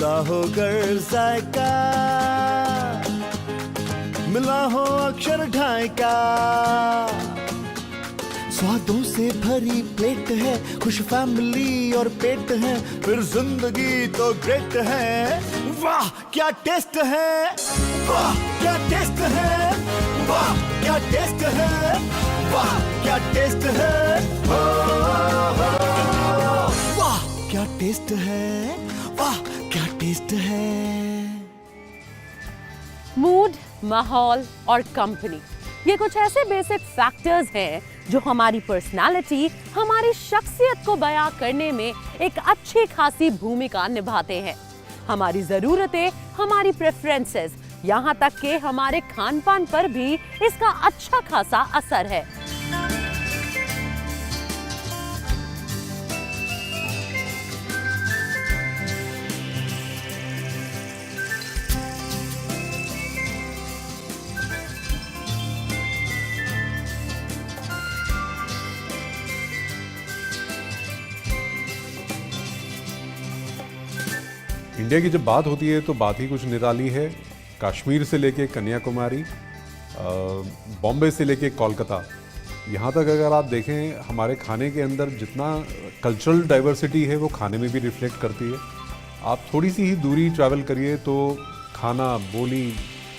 जुदा होकर जायका, मिला हो अक्षर ढाई का। स्वादों से भरी प्लेट है, खुश फैमिली और पेट है, फिर जिंदगी तो ग्रेट है। वाह क्या टेस्ट है, वाह क्या टेस्ट है, वाह क्या टेस्ट है, वाह क्या टेस्ट है, वाह क्या टेस्ट है, वाह क्या टेस्ट है। मूड, माहौल और कंपनी, ये कुछ ऐसे बेसिक फैक्टर्स हैं जो हमारी पर्सनालिटी, हमारी शख्सियत को बयां करने में एक अच्छी खासी भूमिका निभाते हैं। हमारी जरूरतें, हमारी प्रेफरेंसेस, यहाँ तक कि हमारे खान पान पर भी इसका अच्छा खासा असर है। इंडिया की जब बात होती है तो बात ही कुछ निराली है। कश्मीर से लेके कन्याकुमारी, बॉम्बे से लेके कोलकाता, यहाँ तक अगर आप देखें हमारे खाने के अंदर जितना कल्चरल डाइवर्सिटी है वो खाने में भी रिफ्लेक्ट करती है। आप थोड़ी सी ही दूरी ट्रैवल करिए तो खाना, बोली,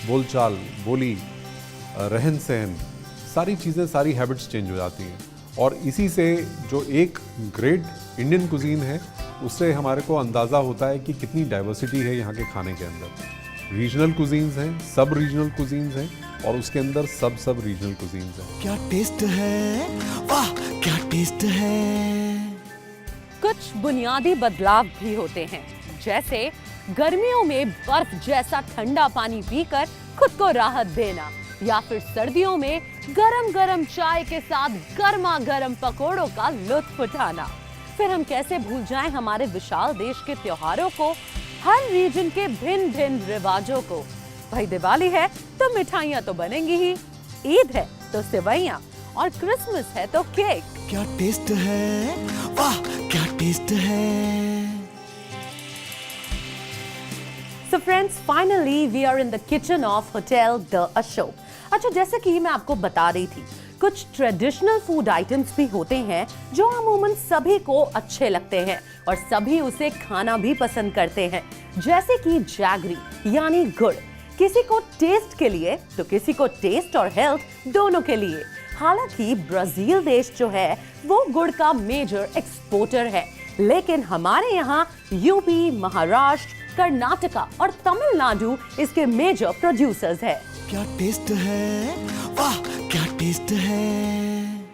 बोलचाल, बोली, रहन सहन, सारी चीज़ें, सारी हैबिट्स चेंज हो जाती हैं। और इसी से जो एक ग्रेट इंडियन कुजीन है उससे हमारे को अंदाज़ा होता है कि कितनी डाइवर्सिटी है यहाँ के खाने के अंदर। रीजनल कुजीन्स हैं, सब रीजनल कुजीन्स हैं और उसके अंदर सब रीजनल कुजीन्स हैं। क्या टेस्ट है, वाह क्या टेस्ट है। कुछ बुनियादी बदलाव भी होते हैं, जैसे गर्मियों में बर्फ जैसा ठंडा पानी पीकर खुद को राहत देना, या फिर सर्दियों में गरम गरम चाय के साथ गर्मा गर्म पकोड़ों का लुत्फ उठाना। फिर हम कैसे भूल जाएं हमारे विशाल देश के त्योहारों को, हर रीजन के भिन्न भिन्न रिवाजों को। भाई दिवाली है तो मिठाइयाँ तो बनेंगी ही, ईद है तो सेवइयाँ, और क्रिसमस है तो केक। क्या टेस्ट है, वाह क्या टेस्ट है। So friends, finally we are in the kitchen of Hotel The Ashok. अच्छा, जैसे कि मैं आपको बता रही थी, कुछ ट्रेडिशनल फूड आइटम्स भी होते हैं जो अमूमन सभी को अच्छे लगते हैं और सभी उसे खाना भी पसंद करते हैं, जैसे कि जैगरी यानी गुड़, किसी को टेस्ट के लिए तो किसी को टेस्ट और हेल्थ दोनों के लिए। हालांकि ब्राजील देश जो है वो गुड़ का मेजर एक्सपोर्टर है, लेकिन हमारे यहाँ यूपी, महाराष्ट्र, कर्नाटका और तमिलनाडु इसके मेजर प्रोड्यूसर्स है। क्या टेस्ट है, वाह क्या टेस्ट है।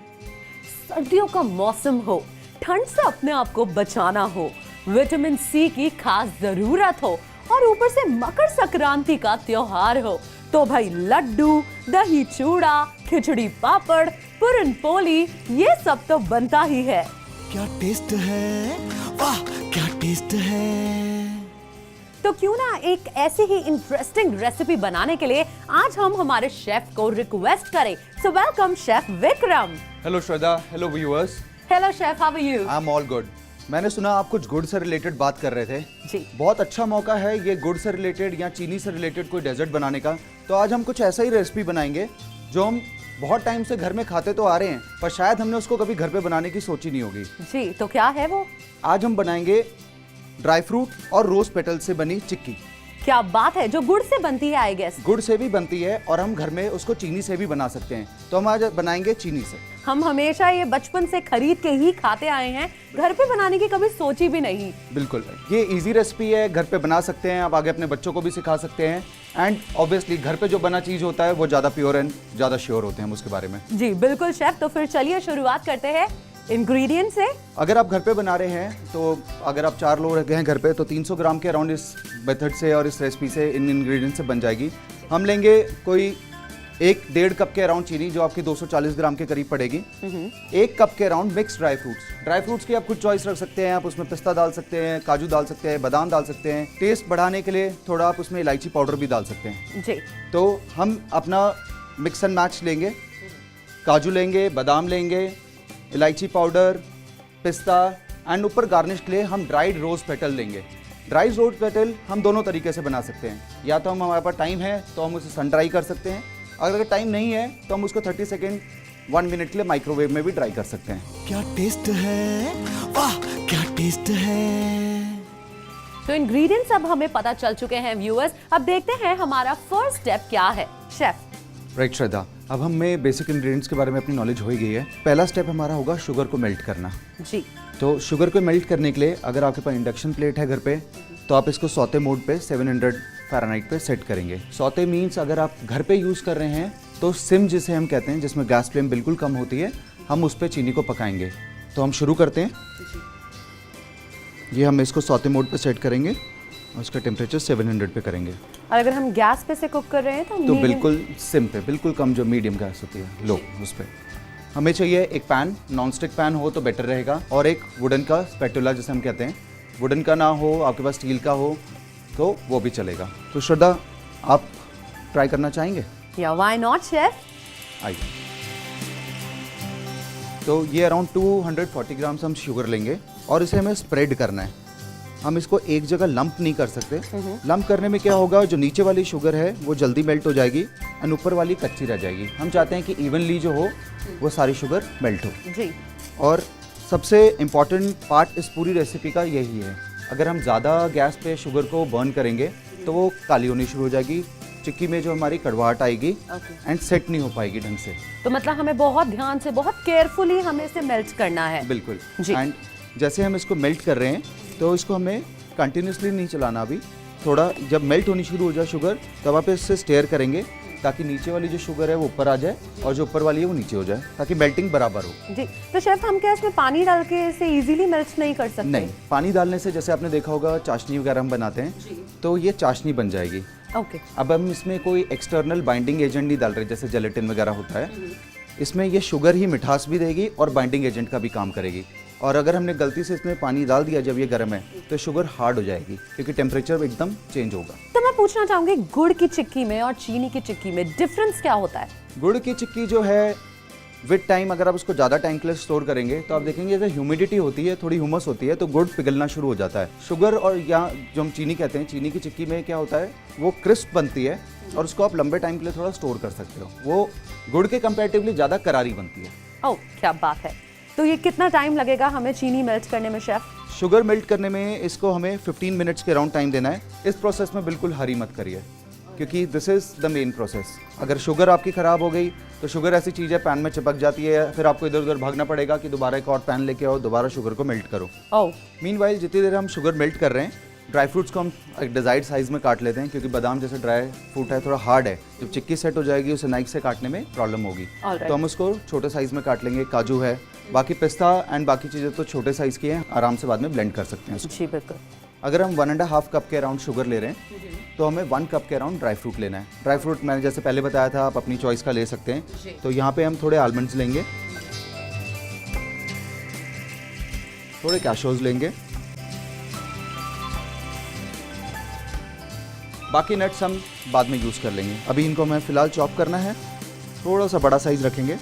सर्दियों का मौसम हो, ठंड से अपने आप को बचाना हो, विटामिन सी की खास जरूरत हो और ऊपर से मकर संक्रांति का त्योहार हो, तो भाई लड्डू, दही चूड़ा, खिचड़ी पापड़, पूरन पोली, ये सब तो बनता ही है। क्या टेस्ट है, वाह क्या टेस्ट है। तो क्यों ना एक ऐसी ही इंटरेस्टिंग रेसिपी बनाने के लिए आज हम हमारे शेफ को रिक्वेस्ट करें। So welcome chef Vikram. Hello Shraddha, hello viewers. Hello chef, how are you? I am all good. मैंने सुना आप कुछ गुड़ से रिलेटेड बात कर रहे थे जी। बहुत अच्छा मौका है ये गुड़ से रिलेटेड या चीनी से रिलेटेड कोई डेजर्ट बनाने का। तो आज हम कुछ ऐसा ही रेसिपी बनाएंगे जो हम बहुत टाइम से घर में खाते तो आ रहे हैं, पर शायद हमने उसको कभी घर पे बनाने की सोची नहीं होगी। जी, तो क्या है वो? आज हम बनाएंगे ड्राई फ्रूट और रोज पेटल से बनी चिक्की। क्या बात है, जो गुड़ से बनती है आई गेस। गुड़ से भी बनती है और हम घर में उसको चीनी से भी बना सकते हैं, तो हम आज बनाएंगे चीनी से। हम हमेशा ये बचपन से खरीद के ही खाते आए हैं, घर पे बनाने की कभी सोची भी नहीं। बिल्कुल, ये इजी रेसिपी है, घर पे बना सकते हैं, आप आगे अपने बच्चों को भी सिखा सकते हैं। एंड ऑब्वियसली घर पे जो बना चीज होता है वो ज्यादा प्योर एंड ज्यादा श्योर होते हैं हम उसके बारे में। जी बिल्कुल शेफ, तो फिर चलिए शुरुआत करते हैं इंग्रेडिएंट से। अगर आप घर पे बना रहे हैं तो अगर आप 4 लोग हैं घर पे तो 300 ग्राम के अराउंड इस मेथड से और इस रेसिपी से इन इंग्रेडिएंट से बन जाएगी। हम लेंगे कोई 1-1.5 कप के अराउंड चीनी जो आपकी 240 ग्राम के करीब पड़ेगी। 1 कप के अराउंड मिक्स ड्राई फ्रूट्स की आप कुछ चॉइस रख सकते हैं, आप उसमें पिस्ता डाल सकते हैं, काजू डाल सकते हैं, बादाम डाल सकते हैं। टेस्ट बढ़ाने के लिए थोड़ा आप उसमें इलायची पाउडर भी डाल सकते हैं जी। तो हम अपना मिक्स एंड मैच लेंगे, काजू लेंगे, बादाम लेंगे, इलायची पाउडर, पिस्ता एंड ऊपर गार्निश के लिए हम ड्राइड रोज पेटल लेंगे। ड्राई रोज पेटल हम दोनों तरीके से बना सकते हैं, या तो हमारे पास टाइम है तो हम उसे सन ड्राई कर सकते हैं, अगर टाइम नहीं है तो हम उसको 30 सेकेंड 1 मिनट के लिए माइक्रोवेव में भी ड्राई कर सकते हैं। क्या टेस्ट है, वाह क्या टेस्ट है। तो इंग्रेडिएंट्स अब हमें पता चल चुके हैं व्यूअर्स, अब देखते हैं हमारा फर्स्ट स्टेप क्या है शेफ। राइट श्रद्धा, अब हमें बेसिक इंग्रेडिएंट्स के बारे में अपनी नॉलेज हो ही गई है। पहला स्टेप हमारा होगा शुगर को मेल्ट करना। जी, तो शुगर को मेल्ट करने के लिए अगर आपके पास इंडक्शन प्लेट है घर पे, तो आप इसको सौते मोड पे 700 फ़ारेनहाइट पे सेट करेंगे। सौते मीन्स अगर आप घर पे यूज़ कर रहे हैं तो सिम जिसे हम कहते हैं, जिसमें गैस फ्लेम बिल्कुल कम होती है, हम उस पर चीनी को पकाएंगे। तो हम शुरू करते हैं। ये हम इसको सौते मोड पे सेट करेंगे और उसका टेम्परेचर 700 पे करेंगे। और अगर हम गैस पे से कुक कर रहे हैं तो तो बिल्कुल सिम पे, बिल्कुल कम, जो मीडियम गैस होती है लो, उस पर हमें चाहिए एक पैन। नॉन स्टिक पैन हो तो बेटर रहेगा, और एक वुडन का स्पैटुला जिसे हम कहते हैं। वुडन का ना हो, आपके पास स्टील का हो तो वो भी चलेगा। तो श्रद्धा, आप ट्राई करना चाहेंगे? या व्हाई नॉट शेफ। आइए। तो ये अराउंड 240 ग्राम्स हम शुगर लेंगे और इसे हमें स्प्रेड करना है। हम इसको एक जगह लंप नहीं कर सकते। लंप करने में क्या होगा, जो नीचे वाली शुगर है वो जल्दी मेल्ट हो जाएगी और ऊपर वाली कच्ची रह जाएगी। हम चाहते हैं कि इवनली जो हो वो सारी शुगर मेल्ट हो। जी, और सबसे इम्पॉर्टेंट पार्ट इस पूरी रेसिपी का यही है, अगर हम ज़्यादा गैस पे शुगर को बर्न करेंगे तो वो काली होनी शुरू हो जाएगी, चिक्की में जो हमारी कड़वाहट आएगी एंड सेट नहीं हो पाएगी ढंग से। तो मतलब हमें बहुत ध्यान से, बहुत केयरफुली हमें इसे मेल्ट करना है। बिल्कुल जी। एंड जैसे हम इसको मेल्ट कर रहे हैं तो इसको हमें कंटिन्यूसली नहीं चलाना। अभी थोड़ा जब मेल्ट होनी शुरू हो जाए शुगर, तब आप इससे स्टेयर करेंगे ताकि नीचे वाली जो शुगर है वो ऊपर आ जाए और जो ऊपर वाली है वो नीचे हो जाए, ताकि मेल्टिंग बराबर हो। जी, तो शेफ हम क्या इसमें पानी डाल के इसे इजीली मेल्ट नहीं कर सकते? नहीं, पानी डालने से जैसे आपने देखा होगा चाशनी वगैरह हम बनाते हैं तो ये चाशनी बन जाएगी। ओके। अब हम इसमें कोई एक्सटर्नल बाइंडिंग एजेंट नहीं डाल रहे, जैसे जेलेटिन वगैरह होता है। इसमें ये शुगर ही मिठास भी देगी और बाइंडिंग एजेंट का भी काम करेगी। और अगर हमने गलती से इसमें पानी डाल दिया जब ये गर्म है तो शुगर हार्ड हो जाएगी, क्योंकि टेम्परेचर एकदम चेंज होगा। तो मैं पूछना चाहूंगी, गुड़ की चिक्की में और चीनी की चिक्की में डिफरेंस क्या होता है? गुड़ की चिक्की जो है विद टाइम, अगर आप उसको ज़्यादा टाइम के लिए स्टोर करेंगे तो आप देखेंगे अगर ह्यूमिडिटी होती है, थोड़ी हुमस होती है, तो गुड़ पिघलना शुरू हो जाता है। शुगर और या जो हम चीनी कहते हैं, चीनी की चिक्की में क्या होता है, वो क्रिस्प बनती है और उसको आप लंबे टाइम के लिए थोड़ा स्टोर कर सकते हो। वो गुड़ के कंपैरेटिवली ज़्यादा करारी बनती है। ओह, क्या बात है। तो ये कितना टाइम लगेगा हमें चीनी मेल्ट करने में शेफ? शुगर मेल्ट करने में इसको हमें 15 मिनट्स के अराउंड टाइम देना है। इस प्रोसेस में बिल्कुल हरी मत करिए, क्योंकि this is the main process. अगर शुगर आपकी ख़राब हो गई तो शुगर ऐसी चीज़ है, पैन में चिपक जाती है, फिर आपको इधर उधर भागना पड़ेगा कि दोबारा एक और पैन लेके आओ, दोबारा शुगर को मेल्ट करो। ओह, मीनवाइल जितनी देर हम शुगर मेल्ट कर रहे हैं, ड्राई फ्रूट्स को हम एक डिज़ायर्ड साइज़ में काट लेते हैं, क्योंकि बादाम जैसे ड्राई फ्रूट है थोड़ा हार्ड है, जब चिक्की सेट हो जाएगी उसे नाइफ से काटने में प्रॉब्लम होगी। Alright. तो हम उसको छोटे साइज़ में काट लेंगे। काजू है, बाकी पिस्ता एंड बाकी चीज़ें तो छोटे साइज़ की हैं, आराम से बाद में ब्लेंड कर सकते हैं उसको। जी बिल्कुल। अगर हम 1.5 कप के अराउंड शुगर ले रहे हैं तो हमें 1 कप के अराउंड ड्राई फ्रूट लेना है। ड्राई फ्रूट मैंने जैसे पहले बताया था, आप अपनी चॉइस का ले सकते हैं। तो यहाँ पे हम थोड़े आलमंड्स लेंगे, थोड़े कैशोज लेंगे, बाकी नट्स हम बाद में यूज़ कर लेंगे। अभी इनको हमें फ़िलहाल चॉप करना है, थोड़ा सा बड़ा साइज़ रखेंगे।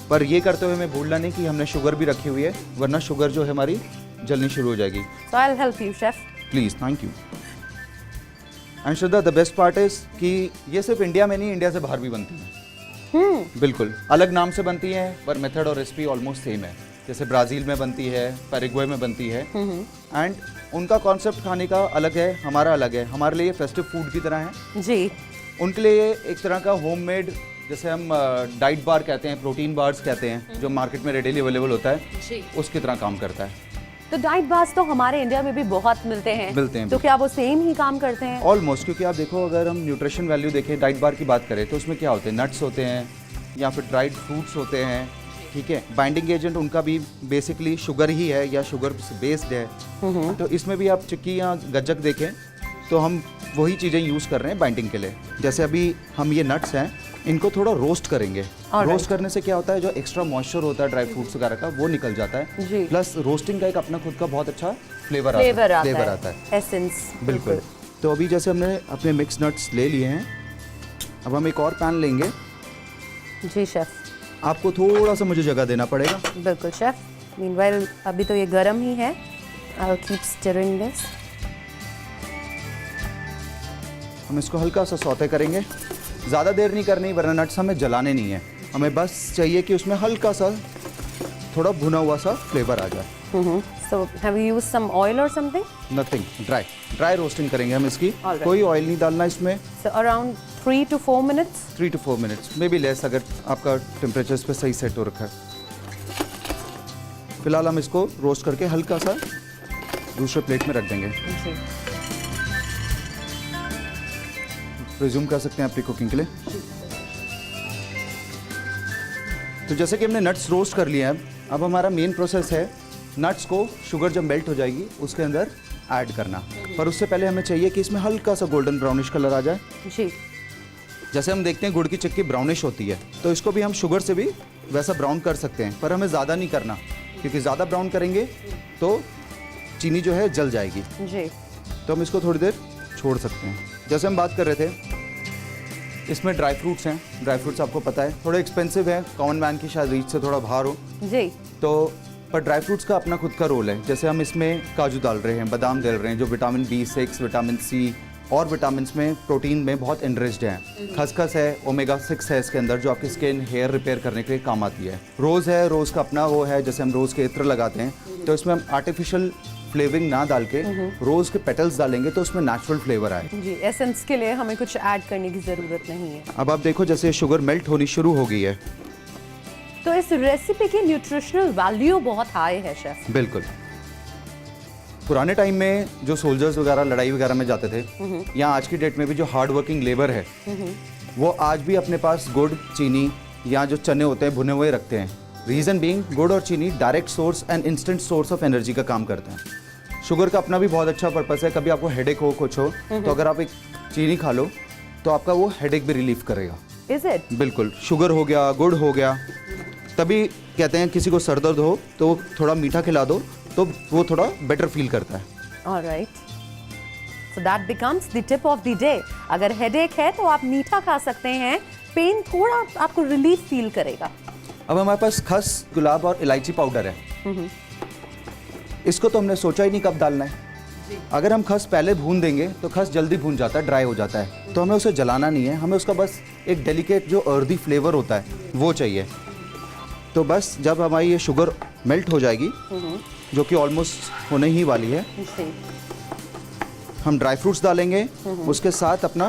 पर ये करते हुए हमें भूलना नहीं कि हमने शुगर भी रखी हुई है, वरना शुगर जो है हमारी जलनी शुरू हो जाएगी। So I'll help you chef. Please, thank you. And Shraddha, the best part is कि ये सिर्फ इंडिया में नहीं, इंडिया से बाहर भी बनती है। बिल्कुल अलग नाम से बनती हैं, पर मेथड और रेसिपी ऑलमोस्ट सेम है। जैसे ब्राज़ील में बनती है, पैराग्वे में बनती है, एंड उनका कॉन्सेप्ट खाने का अलग है, हमारा अलग है। हमारे लिए फेस्टिव फूड की तरह है, जी। उनके लिए एक तरह का होममेड, जैसे हम डाइट बार कहते हैं, प्रोटीन बार्स कहते हैं, जो मार्केट में रेडीली अवेलेबल होता है, उसकी तरह काम करता है। तो डाइट बार्स तो हमारे इंडिया में भी बहुत मिलते हैं। तो क्या वो सेम ही काम करते हैं? ऑलमोस्ट, क्योंकि आप देखो, अगर हम न्यूट्रिशन वैल्यू देखें, डाइट बार की बात करें तो उसमें क्या होते हैं, नट्स होते हैं या फिर ड्राइड फ्रूट्स होते हैं, ठीक है। बाइंडिंग एजेंट उनका भी बेसिकली शुगर ही है या शुगर बेस्ड है। तो इसमें भी आप चिक्की या गज्जक देखें तो हम वही चीज़ें यूज़ कर रहे हैं बाइंडिंग के लिए। जैसे अभी हम ये नट्स हैं, इनको थोड़ा रोस्ट करेंगे। रोस्ट करने से क्या होता है, जो एक्स्ट्रा मॉइस्चर होता है ड्राई फ्रूट्स वगैरह का, वो निकल जाता है। प्लस रोस्टिंग का एक अपना खुद का बहुत अच्छा फ्लेवर आता है, एसेंस। बिल्कुल। तो अभी जैसे हमने अपने मिक्स नट्स ले लिए हैं, अब हम एक और पैन लेंगे। जी शेफ। आपको थोड़ा सा मुझे जगह देना पड़ेगा। बिल्कुल शेफ। मीनवाइल अभी तो ये गर्म ही है। I will keep stirring this. हम इसको हल्का सा सौते करेंगे, ज़्यादा देर नहीं करनी वरना नट्स हमें जलाने नहीं है। हमें बस चाहिए कि उसमें हल्का सा थोड़ा भुना हुआ सा फ्लेवर आ जाए। So have you used some oil or something? Nothing, dry roasting करेंगे हम इसकी। Alright. कोई ऑयल नहीं डालना इसमें। So around 3 to 4 minutes? 3 to 4 minutes may be less, अगर आपका टेम्परेचर इस पर सही सेट हो रखा है। फिलहाल हम इसको रोस्ट करके हल्का सा दूसरे प्लेट में रख देंगे। जी। रिज्यूम कर सकते हैं अपनी कुकिंग के लिए। तो जैसे कि हमने नट्स रोस्ट कर लिए हैं, अब हमारा मेन प्रोसेस है नट्स को शुगर जब मेल्ट हो जाएगी उसके अंदर ऐड करना। पर उससे पहले हमें चाहिए कि इसमें हल्का सा गोल्डन ब्राउनिश कलर आ जाए। जी। जैसे हम देखते हैं गुड़ की चिक्की ब्राउनिश होती है, तो इसको भी हम शुगर से भी वैसा ब्राउन कर सकते हैं, पर हमें ज़्यादा नहीं करना, क्योंकि ज़्यादा ब्राउन करेंगे तो चीनी जो है जल जाएगी। जी। तो हम इसको थोड़ी देर छोड़ सकते हैं। जैसे हम बात कर रहे थे, इसमें ड्राई फ्रूट्स हैं। ड्राई फ्रूट्स आपको पता है थोड़े एक्सपेंसिव है, कॉमन मैन की शायद रीच से थोड़ा बाहर हो, जी। तो पर ड्राई फ्रूट्स का अपना खुद का रोल है। जैसे हम इसमें काजू डाल रहे हैं, बादाम डाल रहे हैं, जो विटामिन B6, विटामिन C और विटामिन में, प्रोटीन में बहुत एनरिच्ड हैं। खसखस है, ओमेगा 6 है इसके अंदर, जो आपकी स्किन हेयर रिपेयर करने के लिए काम आती है। रोज़ है, रोज़ का अपना वो है, जैसे हम रोज़ के इत्र लगाते हैं, तो इसमें हम आर्टिफिशियल फ्लेवरिंग ना डाल के रोज़ के पेटल्स डालेंगे तो उसमें नेचुरल फ्लेवर आए। जी, एसेंस के लिए हमें कुछ ऐड करने की ज़रूरत नहीं है। अब आप देखो जैसे शुगर मेल्ट होनी शुरू हो गई है। तो इस रेसिपी की न्यूट्रिशनल वैल्यू बहुत हाई है शेफ। बिल्कुल। पुराने टाइम में जो सोल्जर्स वगैरह लड़ाई वगैरह में जाते थे, या आज की डेट में भी जो हार्ड वर्किंग लेबर है, वो आज भी अपने पास गुड़, चीनी या जो चने होते हैं भुने हुए रखते हैं। रीज़न बीइंग, गुड़ और चीनी direct source and instant source of energy का काम करते हैं। शुगर का अपना भी बहुत अच्छा पर्पस है। कभी आपको हेडेक हो, कुछ हो, तो अगर आप एक चीनी खा लो तो आपका वो हेडेक भी रिलीफ करेगा। Is it? बिल्कुल। शुगर हो गया, गुड़ हो गया, तभी कहते हैं किसी को सर दर्द हो तो थोड़ा मीठा खिला दो तो वो थोड़ा बेटर फील करता है। Alright, so that becomes the tip of the day. अगर हेडेक है तो आप मीठा खा सकते हैं, पेन थोड़ा आपको रिलीफ फील करेगा। अब हमारे पास खस, गुलाब और इलायची पाउडर है। इसको तो हमने सोचा ही नहीं कब डालना है। अगर हम खस पहले भून देंगे तो खस जल्दी भून जाता है, ड्राई हो जाता है, तो हमें उसे जलाना नहीं है। हमें उसका बस एक डेलिकेट जो अर्दी फ्लेवर होता है वो चाहिए। तो बस जब हमारी ये शुगर मेल्ट हो जाएगी, जो कि ऑलमोस्ट होने ही वाली है, जी। हम ड्राई फ्रूट्स डालेंगे, उसके साथ अपना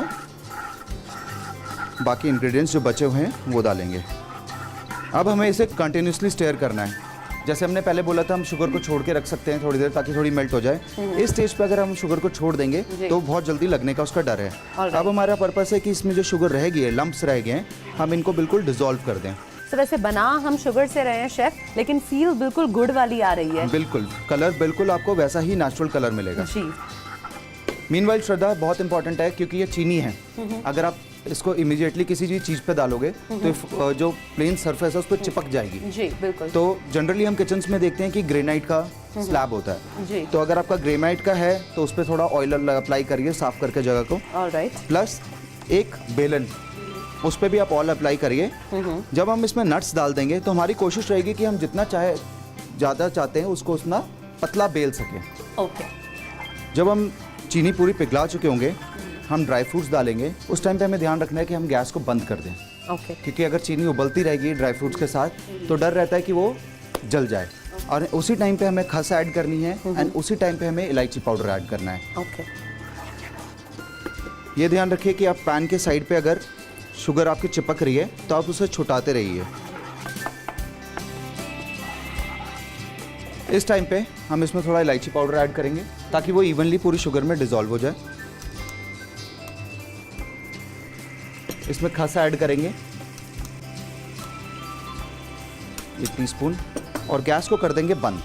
बाकी इंग्रेडिएंट्स जो बचे हुए हैं वो डालेंगे। अब हमें इसे कंटिन्यूसली स्टेयर करना है। जैसे हमने पहले बोला था, हम शुगर को छोड़ के रख सकते हैं थोड़ी देर ताकि थोड़ी मेल्ट हो जाए। इस स्टेज पे अगर हम शुगर को छोड़ देंगे तो बहुत जल्दी लगने का उसका डर है। अब हमारा पर्पस है कि इसमें जो शुगर रह गई है, लम्प्स रह गए हैं, हम इनको बिल्कुल डिसॉल्व कर दें। तो वैसे बना हम शुगर से रहे हैं शेफ, लेकिन फील बिल्कुल गुड़ वाली आ रही है। बिल्कुल, कलर बिल्कुल आपको वैसा ही नेचुरल कलर मिलेगा। जी। मीनवाइल श्रद्धा बहुत इंपॉर्टेंट है, क्योंकि ये चीनी है। अगर आप इसको इमीडिएटली किसी भी चीज़ पे डालोगे तो जो प्लेन सरफेस है उस पर चिपक जाएगी। जी बिल्कुल। तो जनरली हम किचन्स में देखते हैं कि ग्रेनाइट का स्लैब होता है। जी। तो अगर आपका ग्रेनाइट का है तो उस पर थोड़ा ऑयल अप्लाई करिए, साफ करके जगह को। ऑलराइट। प्लस एक बेलन, उस पर भी आप ऑयल अप्लाई करिए। जब हम इसमें नट्स डाल देंगे तो हमारी कोशिश रहेगी कि हम जितना ज़्यादा चाहते हैं उसको उतना पतला बेल सकें। ओके। जब हम चीनी पूरी पिघला चुके होंगे, हम ड्राई फ्रूट्स डालेंगे। उस टाइम पे हमें ध्यान रखना है कि हम गैस को बंद कर दें। ओके। क्योंकि अगर चीनी उबलती रहेगी ड्राई फ्रूट्स के साथ तो डर रहता है कि वो जल जाए। और उसी टाइम पे हमें खस ऐड करनी है एंड उसी टाइम पे हमें इलायची पाउडर ऐड करना है। ओके। ये ध्यान रखिए कि आप पैन के साइड पे अगर शुगर आपकी चिपक रही है तो आप उसे छुटाते रहिए। इस टाइम पे हम इसमें थोड़ा इलायची पाउडर ऐड करेंगे ताकि वो इवनली पूरी शुगर में डिसॉल्व हो जाए। इसमें खस ऐड करेंगे 1 टीस्पून और गैस को कर देंगे बंद।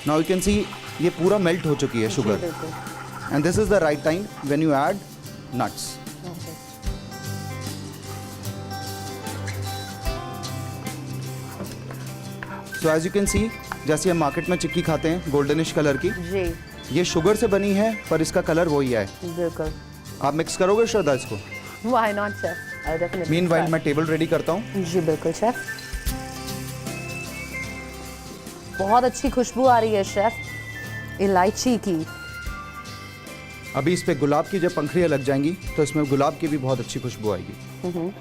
नाउ यू कैन सी ये पूरा मेल्ट हो चुकी है sugar, and this is the right time when you add nuts. So as you can see, जैसे हम मार्केट में चिक्की खाते हैं गोल्डनिश कलर की, जी। ये शुगर से बनी है पर इसका कलर वही है। बिल्कुल। आप मिक्स करोगे श्रद्धा इसको? Why not, chef? I'll definitely meanwhile try. मैं टेबल रेडी करता हूँ। जी बिल्कुल शेफ। बहुत अच्छी खुशबू आ रही है शेफ इलायची की। अभी इस पे गुलाब की जब पंखुड़ियाँ लग जाएंगी तो इसमें गुलाब की भी बहुत अच्छी खुशबू आएगी।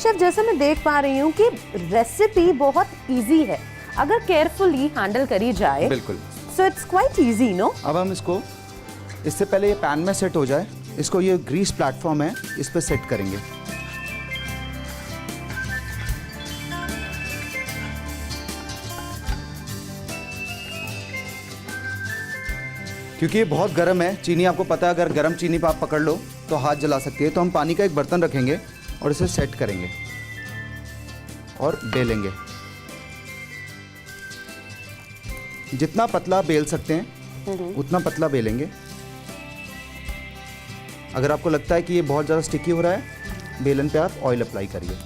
शेफ जैसे मैं देख पा रही हूँ कि रेसिपी बहुत इजी है अगर केयरफुली हैंडल करी जाए। बिल्कुल। So it's quite easy no. अब हम इसको, इससे पहले ये पैन में सेट हो जाए, इसको ये ग्रीस प्लेटफॉर्म है इस पे सेट करेंगे। क्योंकि ये बहुत गर्म है, चीनी आपको पता है अगर गर्म चीनी पे आप पकड़ लो तो हाथ जला सकती है, तो हम पानी का एक बर्तन रखेंगे और इसे सेट करेंगे और बेलेंगे। जितना पतला बेल सकते हैं उतना पतला बेलेंगे। अगर आपको लगता है कि ये बहुत ज़्यादा स्टिकी हो रहा है, बेलन पे आप ऑयल अप्लाई करिए।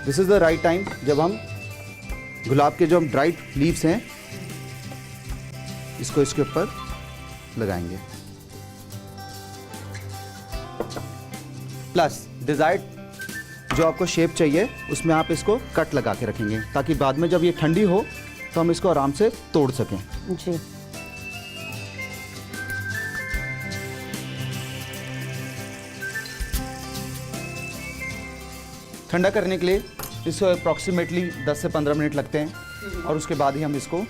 This is the right time जब हम गुलाब के जो हम ड्राइड लीव्स हैं इसको इसके ऊपर लगाएंगे। प्लस डिजायर्ड जो आपको शेप चाहिए उसमें आप इसको कट लगा के रखेंगे ताकि बाद में जब ये ठंडी हो तो हम इसको आराम से तोड़ सकें। जी ठंडा करने के लिए इसको अप्रॉक्सीमेटली 10 से 15 मिनट लगते हैं और उसके बाद ही हम इसको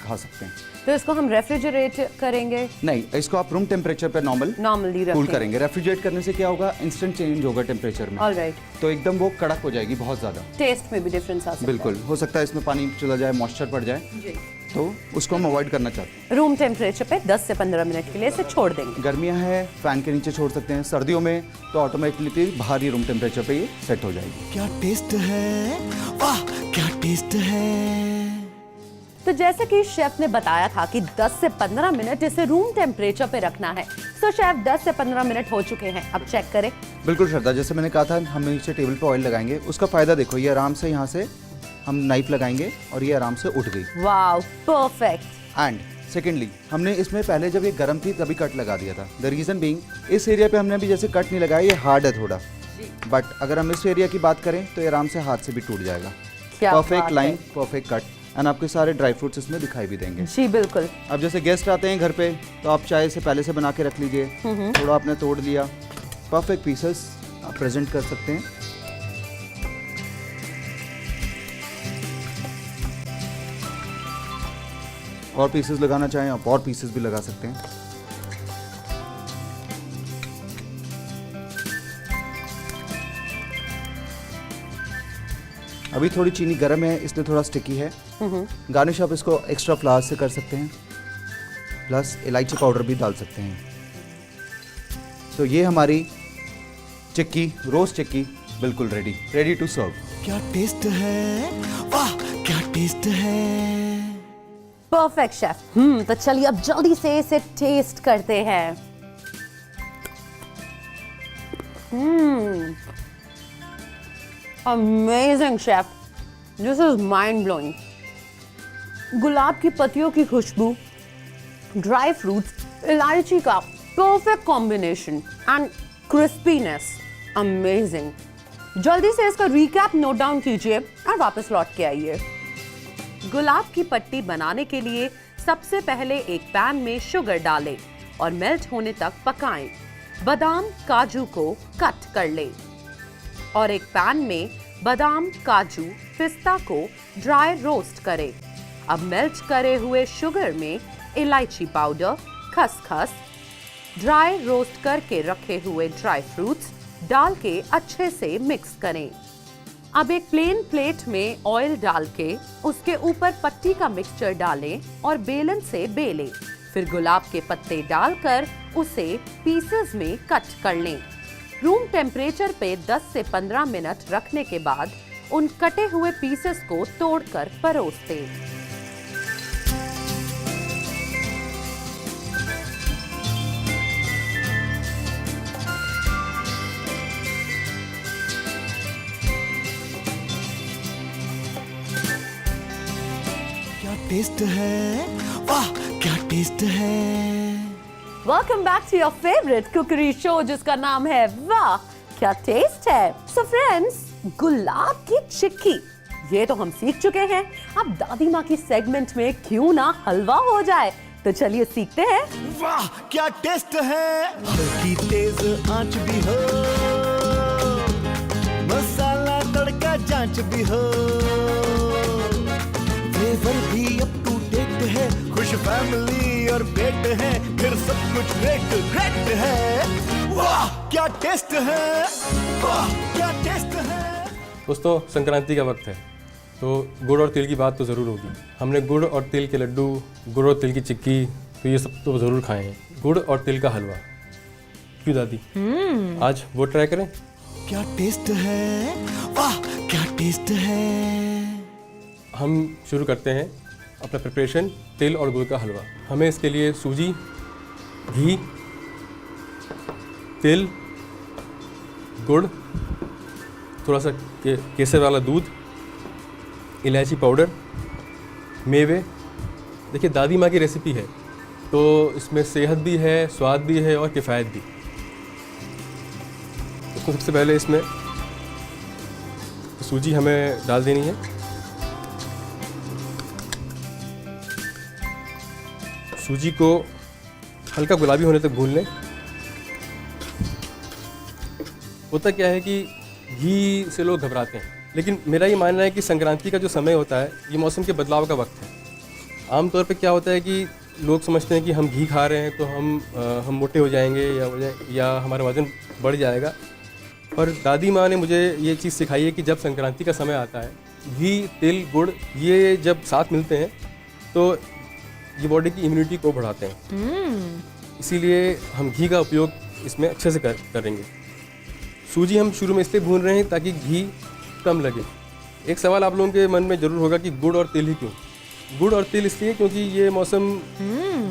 खा सकते हैं। तो इसको हम रेफ्रिजरेट करेंगे? नहीं, इसको आप रूम टेम्परेचर पे नॉर्मली कूल करेंगे। रेफ्रिजरेट करने से क्या होगा, इंस्टेंट चेंज होगा टेम्परेचर में। ऑलराइट। तो एकदम वो कड़क हो जाएगी बहुत ज़्यादा। टेस्ट में भी डिफरेंस आ सकता है। बिल्कुल हो सकता है इसमें पानी चला जाए, मॉइस्चर पड़ जाए, जी। तो उसको हम अवॉइड करना चाहते हैं। रूम टेम्परेचर पे 10 से 15 मिनट के लिए इसे छोड़ देंगे। गर्मियाँ हैं फैन के नीचे छोड़ सकते हैं, सर्दियों में तो ऑटोमेटिकली बाहर ही रूम टेम्परेचर पे ये सेट हो जाएगी। क्या टेस्ट है, वाह क्या टेस्ट है। तो जैसे कि शेफ ने बताया था कि 10 से 15 मिनट इसे रूम टेम्परेचर पे रखना है। तो शेफ 10 से 15 मिनट हो चुके हैं, अब चेक करें। बिल्कुल श्रद्धा, जैसे मैंने कहा था हम नीचे टेबल पे ऑयल लगाएंगे, उसका फायदा देखो, ये आराम से यहाँ से हम नाइफ लगाएंगे और ये आराम से उठ गई। Wow perfect. एंड सेकेंडली हमने इसमें पहले जब ये गर्म थी तभी कट लगा दिया था। द रीज़न बीइंग इस एरिया पे हमने अभी जैसे कट नहीं लगाया, ये हार्ड है थोड़ा, बट अगर हम इस एरिया की बात करें तो ये आराम से हाथ से भी टूट जाएगा। Perfect line, perfect cut, and आपके सारे ड्राई फ्रूट्स इसमें दिखाई भी देंगे। जी बिल्कुल। अब जैसे गेस्ट आते हैं घर पे तो आप चाय से पहले से बना के रख लीजिए, थोड़ा आपने तोड़ लिया, परफेक्ट पीसेस आप प्रेजेंट कर सकते हैं। और पीसेस लगाना चाहें आप और पीसेस भी लगा सकते हैं। अभी थोड़ी चीनी गर्म है इसलिए थोड़ा स्टिकी है। गार्निश आप इसको एक्स्ट्रा फ्लावर से कर सकते हैं, प्लस इलायची पाउडर भी डाल सकते हैं। तो ये हमारी चिक्की, रोस्ट चिक्की बिल्कुल रेडी टू सर्व। क्या टेस्ट है, वाह क्या टेस्ट है। Perfect chef. तो चलिए अब जल्दी से इसे टेस्ट करते हैं। Amazing chef, this is mind blowing. गुलाब की पत्तियों की खुशबू, ड्राई फ्रूट्स, इलायची का perfect combination and crispiness, amazing. जल्दी से इसका रिकैप नोट डाउन कीजिए और वापस लौट के आइए। गुलाब की पट्टी बनाने के लिए सबसे पहले एक पैन में शुगर डालें और मेल्ट होने तक पकाएं। बादाम, काजू को कट कर लें और एक पैन में बादाम, काजू, पिस्ता को ड्राई रोस्ट करें। अब मेल्ट करे हुए शुगर में इलायची पाउडर, खसखस, ड्राई रोस्ट करके रखे हुए ड्राई फ्रूट्स डाल के अच्छे से मिक्स करें। अब एक प्लेन प्लेट में ऑयल डाल के उसके ऊपर पट्टी का मिक्सचर डालें और बेलन से बेलें। फिर गुलाब के पत्ते डालकर उसे पीसेस में कट कर लें। रूम टेम्परेचर पे 10 से 15 मिनट रखने के बाद उन कटे हुए पीसेस को तोड़कर परोस दें। टेस्ट है, वाह क्या टेस्ट है। Welcome back to your favourite cookery show जिसका नाम है वाह क्या टेस्ट है। सो फ्रेंड्स, गुलाब की चिक्की, ये तो हम सीख चुके हैं, अब दादी माँ की सेगमेंट में क्यों ना हलवा हो जाए। तो चलिए सीखते हैं। वाह क्या टेस्ट है, हल्की तेज आंच भी हो, मसाला तड़का जांच भी हो, फ्लेवर भी अप टू डेट है, खुश फैमिली और पेट है, फिर सब कुछ ग्रेट ग्रेट है। वाह क्या टेस्ट है, वाह क्या टेस्ट है। दोस्तों संक्रांति का वक्त है तो गुड़ और तिल की बात तो ज़रूर होगी। हमने गुड़ और तिल के लड्डू, गुड़ और तिल की चिक्की, तो ये सब तो ज़रूर खाए हैं। गुड़ और तिल का हलवा, क्यों दादी? आज वो ट्राई करें। क्या टेस्ट है, वाह क्या टेस्ट है। हम शुरू करते हैं अपना प्रिपरेशन, तिल और गुड़ का हलवा। हमें इसके लिए सूजी, घी, तिल, गुड़, थोड़ा सा केसर वाला दूध, इलायची पाउडर, मेवे। देखिए दादी माँ की रेसिपी है तो इसमें सेहत भी है, स्वाद भी है और किफ़ायत भी। तो सबसे पहले इसमें सूजी हमें डाल देनी है। सूजी को हल्का गुलाबी होने तक भून लें। होता क्या है कि घी से लोग घबराते हैं, लेकिन मेरा ये मानना है कि संक्रांति का जो समय होता है ये मौसम के बदलाव का वक्त है। आमतौर पे क्या होता है कि लोग समझते हैं कि हम घी खा रहे हैं तो हम मोटे हो जाएंगे या हमारा वज़न बढ़ जाएगा। पर दादी माँ ने मुझे ये चीज़ सिखाई है कि जब संक्रांति का समय आता है, घी, तिल, गुड़ ये जब साथ मिलते हैं तो ये बॉडी की इम्यूनिटी को बढ़ाते हैं। इसीलिए हम घी का उपयोग इसमें अच्छे से करेंगे। सूजी हम शुरू में इसलिए भून रहे हैं ताकि घी कम लगे। एक सवाल आप लोगों के मन में ज़रूर होगा कि गुड़ और तिल ही क्यों? गुड़ और तिल इसलिए क्योंकि ये मौसम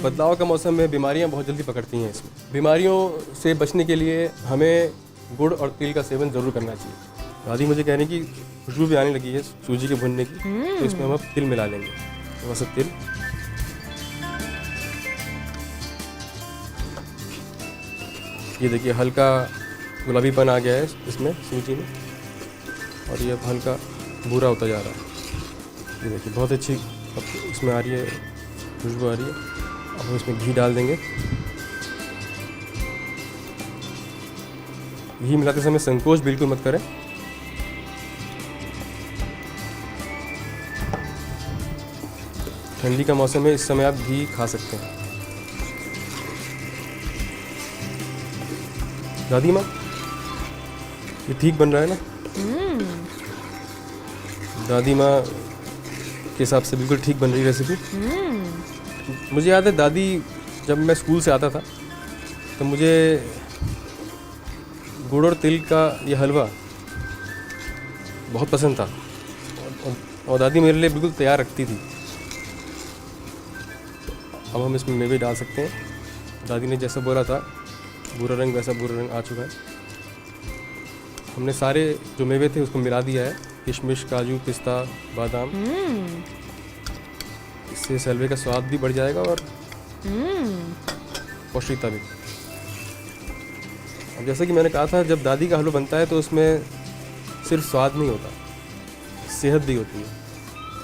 बदलाव का मौसम है, बीमारियां बहुत जल्दी पकड़ती हैं। इसमें बीमारियों से बचने के लिए हमें गुड़ और तिल का सेवन ज़रूर करना चाहिए। दादी मुझे कह रही कि खुशबू भी आने लगी है सूजी के भुनने की, तो इसमें हम अब तिल मिला लेंगे। थोड़ा सा तिल, ये देखिए हल्का गुलाबीपन आ गया है इसमें सूजी में, और ये अब हल्का भूरा होता जा रहा है। ये देखिए बहुत अच्छी अब इसमें आ रही है खुशबू आ रही है। अब हम इसमें घी डाल देंगे। घी मिलाते समय संकोच बिल्कुल मत करें। ठंडी का मौसम है, इस समय आप घी खा सकते हैं। दादी माँ ये ठीक बन रहा है ना? दादी माँ के हिसाब से बिल्कुल ठीक बन रही रेसिपी। मुझे याद है दादी जब मैं स्कूल से आता था तो मुझे गुड़ और तिल का ये हलवा बहुत पसंद था और दादी मेरे लिए बिल्कुल तैयार रखती थी। अब हम इसमें मेवे डाल सकते हैं। दादी ने जैसा बोला था भूरा रंग, वैसा भूरा रंग आ चुका है। हमने सारे जो मेवे थे उसको मिला दिया है, किशमिश, काजू, पिस्ता, बादाम। इससे इस हलवे का स्वाद भी बढ़ जाएगा और पौष्टिकता भी। अब जैसा कि मैंने कहा था, जब दादी का हलवा बनता है तो उसमें सिर्फ स्वाद नहीं होता, सेहत भी होती है।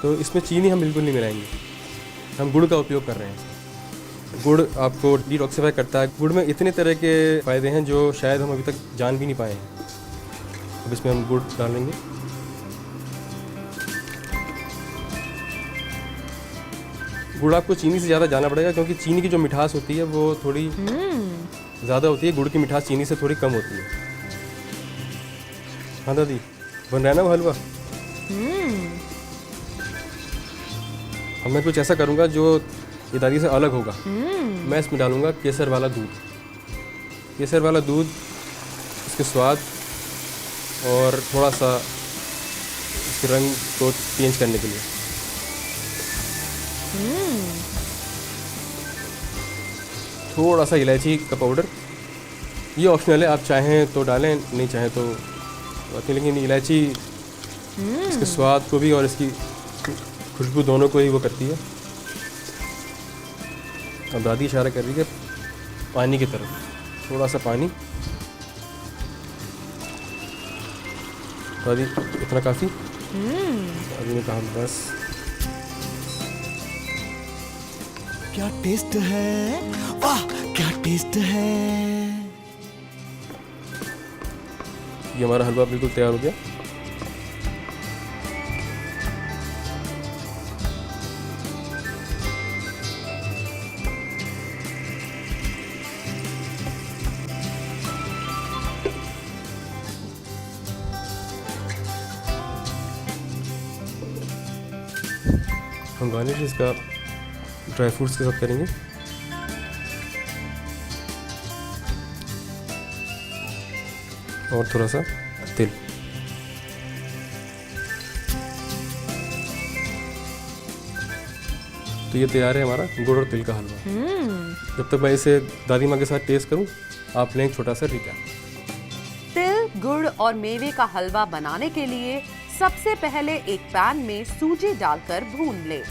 तो इसमें चीनी हम बिल्कुल नहीं मिलाएंगे, हम गुड़ का उपयोग कर रहे हैं। गुड़ आपको डिटॉक्सिफाई करता है। गुड़ में इतने तरह के फ़ायदे हैं जो शायद हम अभी तक जान भी नहीं पाए हैं। अब इसमें हम गुड़ डालेंगे। गुड़ आपको चीनी से ज़्यादा जाना पड़ेगा क्योंकि चीनी की जो मिठास होती है वो थोड़ी ज़्यादा होती है, गुड़ की मिठास चीनी से थोड़ी कम होती है। हाँ दादी, बन रहा है ना वो हलवा? अब मैं कुछ ऐसा करूँगा जो ये दादी से अलग होगा। मैं इसमें डालूँगा केसर वाला दूध। केसर वाला दूध इसके स्वाद और थोड़ा सा इसके रंग को चेंज करने के लिए। थोड़ा सा इलायची का पाउडर, ये ऑप्शनल है, आप चाहें तो डालें, नहीं चाहें तो बात नहीं, लेकिन इलायची इसके स्वाद को भी और इसकी खुशबू दोनों को ही वो करती है। अब दादी इशारा कर रही है पानी की तरफ, थोड़ा सा पानी। दादी इतना काफ़ी। अभी मैं कहा बस। क्या टेस्ट है, वाह क्या टेस्ट है। ये हमारा हलवा बिल्कुल तैयार हो गया। हम गार्निश इसका ड्राई फ्रूट्स के साथ करेंगे। और थोड़ा सा तिल। तो ये तैयार है हमारा गुड़ और तिल का हलवा। जब तक मैं इसे दादी माँ के साथ टेस्ट करूं, आप लें छोटा सा रिकैप। तिल, गुड़ और मेवे का हलवा बनाने के लिए सबसे पहले एक पैन में सूजी डालकर भून ले।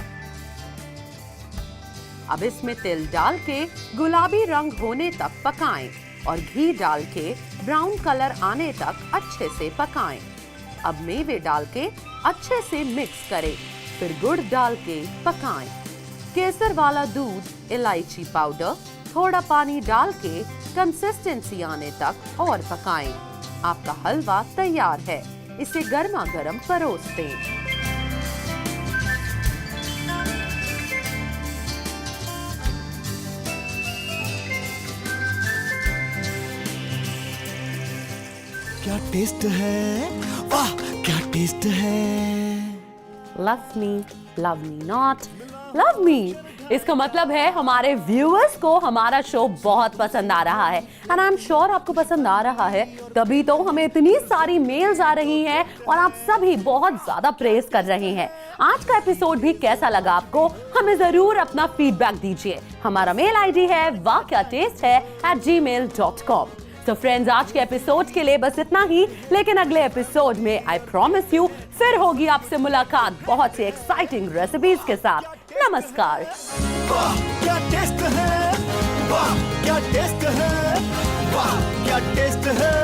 अब इसमें तिल डाल के गुलाबी रंग होने तक पकाएं और घी डाल के ब्राउन कलर आने तक अच्छे से पकाएं। अब मेवे डाल के अच्छे से मिक्स करें, फिर गुड़ डाल के पकाएं। केसर वाला दूध, इलायची पाउडर, थोड़ा पानी डाल के कंसिस्टेंसी आने तक और पकाएं। आपका हलवा तैयार है। इसे गर्मा गर्म परोस दें। क्या टेस्ट है, वाह क्या टेस्ट है। Love me not love me, इसका मतलब है हमारे व्यूअर्स को हमारा शो बहुत पसंद आ रहा है। एंड आई एम श्योर आपको पसंद आ रहा है, तभी तो हमें इतनी सारी मेल्स आ रही हैं और आप सभी बहुत ज्यादा प्रेज कर रहे हैं। आज का एपिसोड भी कैसा लगा आपको, हमें जरूर अपना फीडबैक दीजिए। हमारा मेल आईडी है waakyaTaste@gmail.com। तो फ्रेंड्स, आज के एपिसोड के लिए बस इतना ही, लेकिन अगले एपिसोड में आई प्रॉमिस यू फिर होगी आपसे मुलाकात बहुत सी एक्साइटिंग रेसिपीज के साथ। नमस्कार। वाह क्या टेस्ट है, वाह क्या टेस्ट है, वाह क्या टेस्ट है।